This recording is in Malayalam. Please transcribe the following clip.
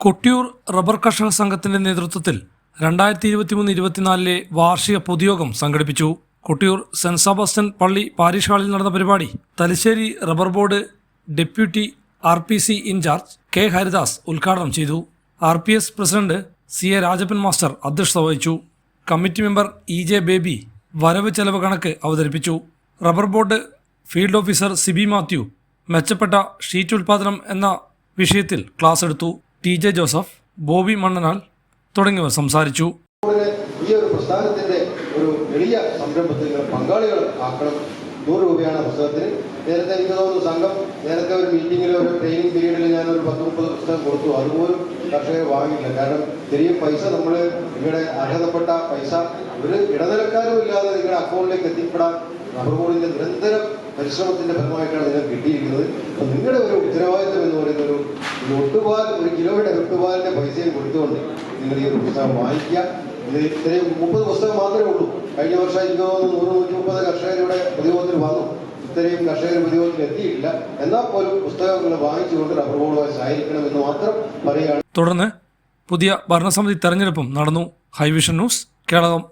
കൊട്ടിയൂർ റബ്ബർ കർഷക സംഘത്തിന്റെ നേതൃത്വത്തിൽ 2023-24 വാർഷിക പൊതുയോഗം സംഘടിപ്പിച്ചു. കൊട്ടിയൂർ സെന്റ് സെബാസ്റ്റ്യൻ പള്ളി പാരിഷ് ഹാളിൽ നടന്ന പരിപാടി Thalassery rubber board deputy RPC incharge K. Haridas ഉദ്ഘാടനം ചെയ്തു. RPS president CA Rajappan master അധ്യക്ഷത വഹിച്ചു. കമ്മിറ്റി മെമ്പർ EJ ബേബി വരവ് ചെലവ് കണക്ക് അവതരിപ്പിച്ചു. Rubber board field officer Sibi Mathew മെച്ചപ്പെട്ട ഷീറ്റ് ഉൽപാദനം എന്ന വിഷയത്തിൽ ക്ലാസ് എടുത്തു. TJ ജോസഫ്, ബോബി മണ്ണനാൽ തുടങ്ങിയവർ സംസാരിച്ചു. ഈ ഒരു പ്രസ്ഥാനത്തിന്റെ ഒരു എളിയ സംരംഭത്തിൽ പങ്കാളികൾ ആക്കണം. 100 രൂപയാണ് പുസ്തകത്തിന്. നേരത്തെ എനിക്ക് തോന്നുന്നു സംഘം നേരത്തെ ഒരു മീറ്റിങ്ങിൽ ഒരു ട്രെയിനിങ് പീരീഡിൽ ഞാനൊരു 10-30 പുസ്തകം കൊടുത്തു. അതുപോലും കർഷകർ വാങ്ങില്ല. കാരണം ചെറിയ പൈസ നമ്മൾ നിങ്ങളുടെ അർഹതപ്പെട്ട പൈസ ഒരു ഇടനിലക്കാരും ഇല്ലാതെ നിങ്ങളുടെ അക്കൗണ്ടിലേക്ക് എത്തിപ്പെടാൻ റബ്ബർ ബോർഡിന്റെ നിരന്തരം പരിശ്രമത്തിന്റെ ഫലമായിട്ടാണ് നിങ്ങൾക്ക് കിട്ടിയിരിക്കുന്നത്. അപ്പം നിങ്ങളുടെ ഒരു ഉത്തരവാദിത്വം എന്ന് പറയുന്ന ഒരു ഒട്ടുപാൽ, 1 കിലോയുടെ ഒട്ടുപാലിന്റെ പൈസയും കൊടുത്തുകൊണ്ട് നിങ്ങൾ ഈ ഒരു പുസ്തകം വാങ്ങിക്കുക. ഇത് ഇത്രയും 30 പുസ്തകം മാത്രമേ ഉള്ളൂ. കഴിഞ്ഞ വർഷം എനിക്ക് തോന്നുന്നു 100-130 കർഷകരുടെ പ്രതിയോഗത്തിൽ വന്നു. ഇത്രയും കർഷകർ പ്രതിയോഗത്തിൽ എത്തിയിട്ടില്ല. എന്നാൽ പോലും പുസ്തകങ്ങൾ വാങ്ങിച്ചുകൊണ്ട് റബ്ബർ ബോർഡുമായി സഹായിക്കണമെന്ന് മാത്രം പറയുകയാണ്. തുടർന്ന് പുതിയ ഭരണസമിതി തെരഞ്ഞെടുപ്പും നടന്നു. ഹൈവിഷൻ ന്യൂസ്, കേരളം.